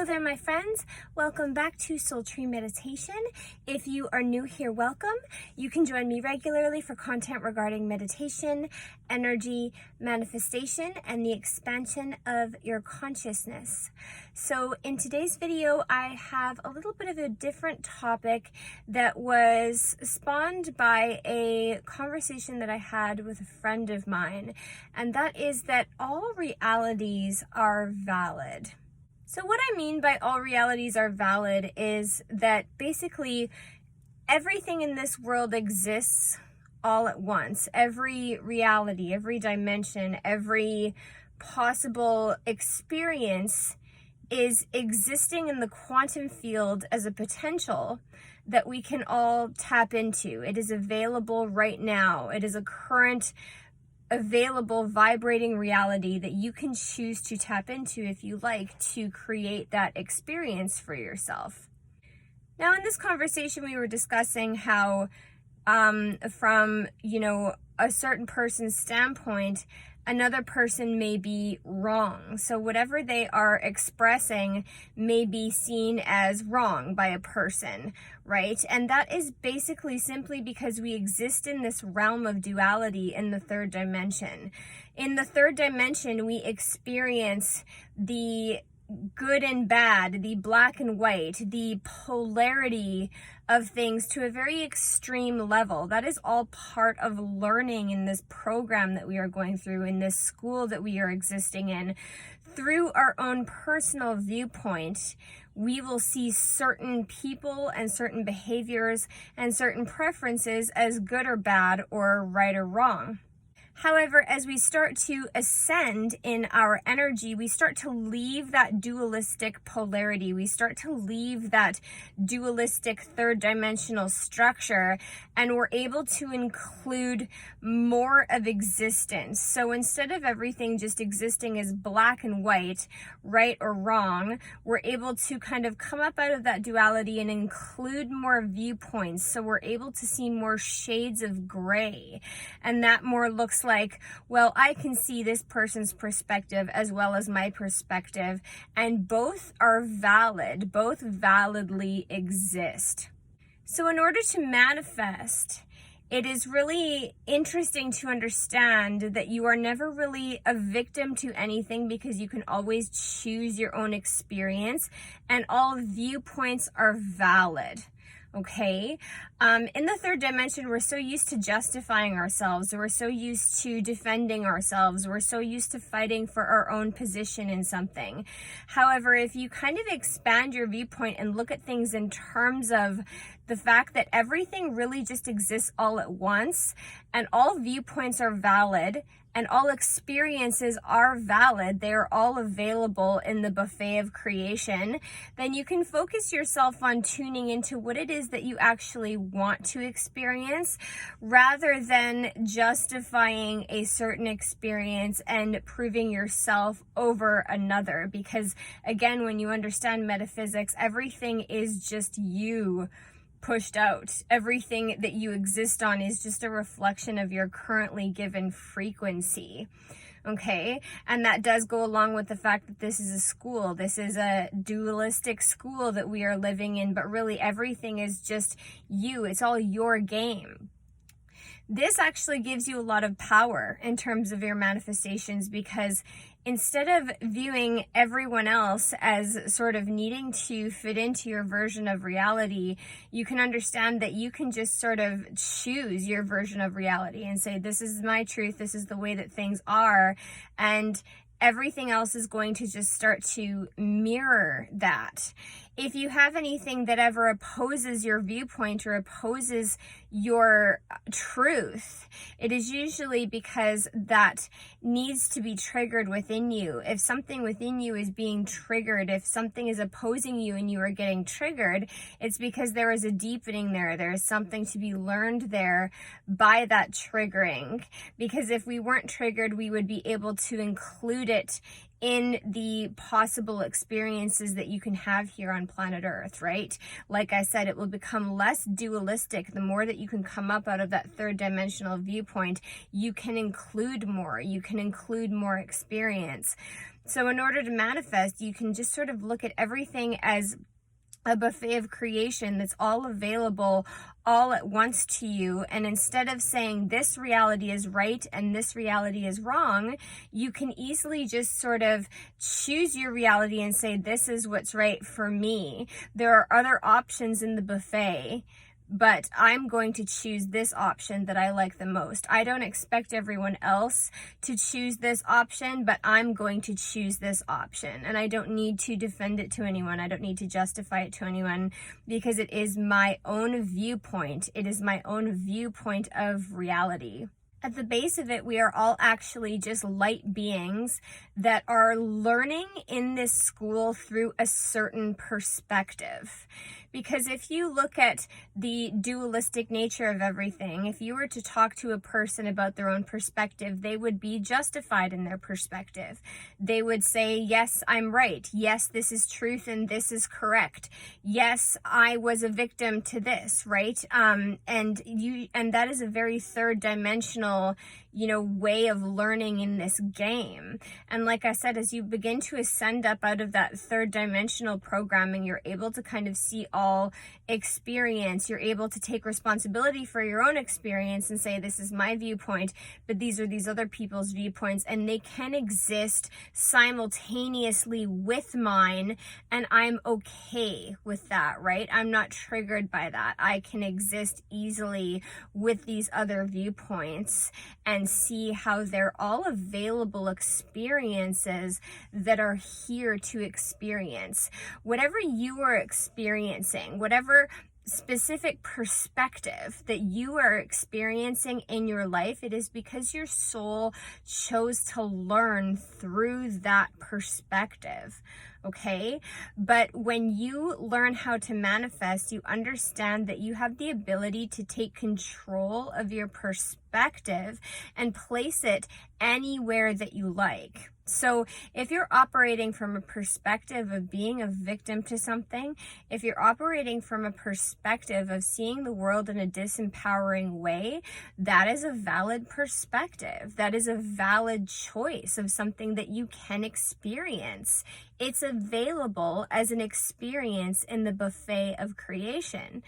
there, my friends. Welcome back to SoulTree Meditation. If you are new here, welcome. You can join me regularly for content regarding meditation, energy, manifestation, and the expansion of your consciousness. So in today's video, I have a little bit of a different topic that was spawned by a conversation that I had with a friend of mine, and that is that all realities are valid. So what I mean by all realities are valid is that basically everything in this world exists all at once. Every reality, every dimension, every possible experience is existing in the quantum field as a potential that we can all tap into. It is available right now. It is a current available vibrating reality that you can choose to tap into if you like to create that experience for yourself. Now, in this conversation, we were discussing how from, a certain person's standpoint, another person may be wrong. So whatever they are expressing may be seen as wrong by a person, right? And that is basically simply because we exist in this realm of duality in the third dimension. In the third dimension, we experience the good and bad, the black and white, the polarity of things to a very extreme level. That is all part of learning in this program that we are going through, in this school that we are existing in. Through our own personal viewpoint, we will see certain people and certain behaviors and certain preferences as good or bad or right or wrong. However, as we start to ascend in our energy, we start to leave that dualistic polarity. We start to leave that dualistic third dimensional structure, and we're able to include more of existence. So instead of everything just existing as black and white, right or wrong, we're able to kind of come up out of that duality and include more viewpoints. So we're able to see more shades of gray, and that more looks like, well, I can see this person's perspective as well as my perspective, and both are valid, both validly exist. So in order to manifest, it is really interesting to understand that you are never really a victim to anything, because you can always choose your own experience, and all viewpoints are valid. Okay. In the third dimension, we're so used to justifying ourselves. We're so used to defending ourselves. We're so used to fighting for our own position in something. However, if you kind of expand your viewpoint and look at things in terms of the fact that everything really just exists all at once, and all viewpoints are valid, and all experiences are valid, they are all available in the buffet of creation, then you can focus yourself on tuning into what it is that you actually want to experience, rather than justifying a certain experience and proving yourself over another. Because again, when you understand metaphysics, everything is just you pushed out. Everything that you exist on is just a reflection of your currently given frequency. Okay, and that does go along with the fact that this is a school. This is a dualistic school that we are living in, but really everything is just you. It's all your game. This actually gives you a lot of power in terms of your manifestations, because instead of viewing everyone else as sort of needing to fit into your version of reality, you can understand that you can just sort of choose your version of reality and say, this is my truth, this is the way that things are, and everything else is going to just start to mirror that. If you have anything that ever opposes your viewpoint or opposes your truth, it is usually because that needs to be triggered within you. If something within you is being triggered, if something is opposing you and you are getting triggered, it's because there is a deepening there. There is something to be learned there by that triggering. Because if we weren't triggered, we would be able to include it in the possible experiences that you can have here on planet Earth, right? Like I said, it will become less dualistic. The more that you can come up out of that third dimensional viewpoint, you can include more. You can include more experience. So in order to manifest, you can just sort of look at everything as a buffet of creation that's all available all at once to you. And instead of saying this reality is right and this reality is wrong, you can easily just sort of choose your reality and say, this is what's right for me. There are other options in the buffet, but I'm going to choose this option that I like the most. I don't expect everyone else to choose this option, but I'm going to choose this option. And I don't need to defend it to anyone. I don't need to justify it to anyone, because it is my own viewpoint. It is my own viewpoint of reality. At the base of it, we are all actually just light beings that are learning in this school through a certain perspective. Because if you look at the dualistic nature of everything, if you were to talk to a person about their own perspective, they would be justified in their perspective. They would say, yes, I'm right. Yes, this is truth and this is correct. Yes, I was a victim to this, right? And that is a very third dimensional, way of learning in this game. And like I said, as you begin to ascend up out of that third dimensional programming, you're able to kind of see all experience. You're able to take responsibility for your own experience and say, this is my viewpoint, but these are these other people's viewpoints, and they can exist simultaneously with mine, and I'm okay with that, right? I'm not triggered by that. I can exist easily with these other viewpoints and see how they're all available experiences that are here to experience. Whatever you are experiencing, whatever specific perspective that you are experiencing in your life, it is because your soul chose to learn through that perspective. Okay? But when you learn how to manifest, you understand that you have the ability to take control of your perspective and place it anywhere that you like. So if you're operating from a perspective of being a victim to something, if you're operating from a perspective of seeing the world in a disempowering way, that is a valid perspective. That is a valid choice of something that you can experience. It's available as an experience in the buffet of creation.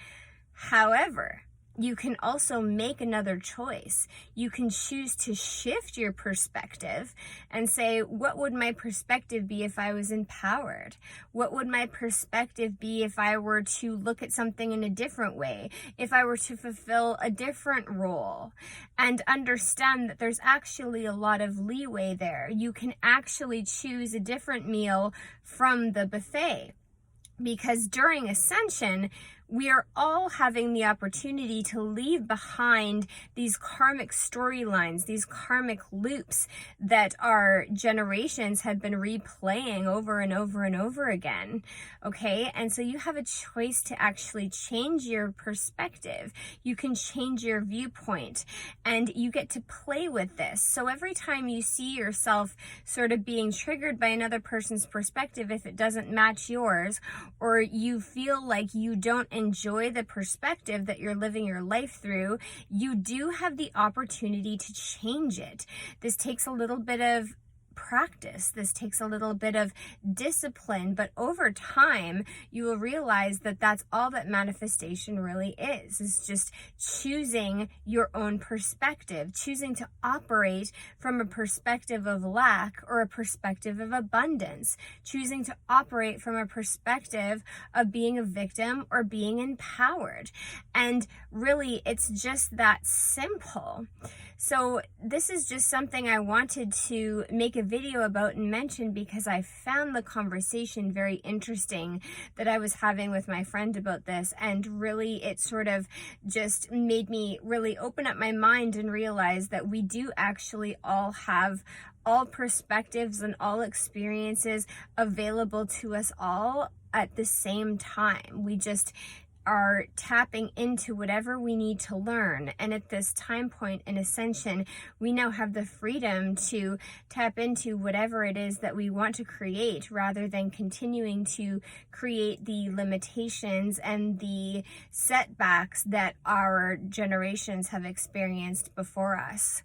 However, you can also make another choice. You can choose to shift your perspective and say, what would my perspective be if I was empowered? What would my perspective be if I were to look at something in a different way? If I were to fulfill a different role? And understand that there's actually a lot of leeway there. You can actually choose a different meal from the buffet. Because during ascension, we are all having the opportunity to leave behind these karmic storylines, these karmic loops that our generations have been replaying over and over and over again. Okay? And so you have a choice to actually change your perspective. You can change your viewpoint, and you get to play with this. So every time you see yourself sort of being triggered by another person's perspective, if it doesn't match yours, or you feel like you don't enjoy the perspective that you're living your life through, you do have the opportunity to change it. This takes a little bit of practice. This takes a little bit of discipline, but over time, you will realize that that's all that manifestation really is just choosing your own perspective, choosing to operate from a perspective of lack or a perspective of abundance, choosing to operate from a perspective of being a victim or being empowered. And really, it's just that simple. So this is just something I wanted to make a video about and mention because I found the conversation very interesting that I was having with my friend about this, and really it sort of just made me really open up my mind and realize that we do actually all have all perspectives and all experiences available to us all at the same time. We just are tapping into whatever we need to learn. And at this time point in ascension, we now have the freedom to tap into whatever it is that we want to create, rather than continuing to create the limitations and the setbacks that our generations have experienced before us.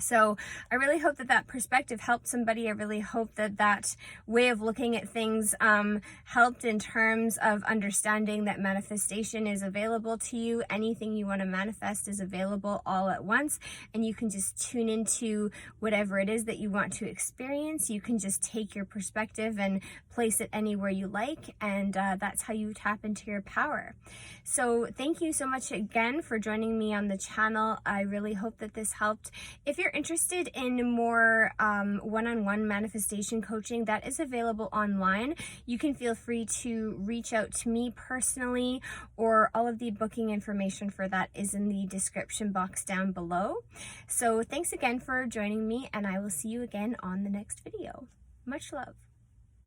So I really hope that that perspective helped somebody. I really hope that that way of looking at things helped in terms of understanding that manifestation is available to you. Anything you want to manifest is available all at once, and you can just tune into whatever it is that you want to experience. You can just take your perspective and place it anywhere you like, and that's how you tap into your power. So thank you so much again for joining me on the channel. I really hope that this helped. If you're interested in more one-on-one manifestation coaching, that is available online. You can feel free to reach out to me personally, or all of the booking information for that is in the description box down below. So thanks again for joining me, and I will see you again on the next video. Much love.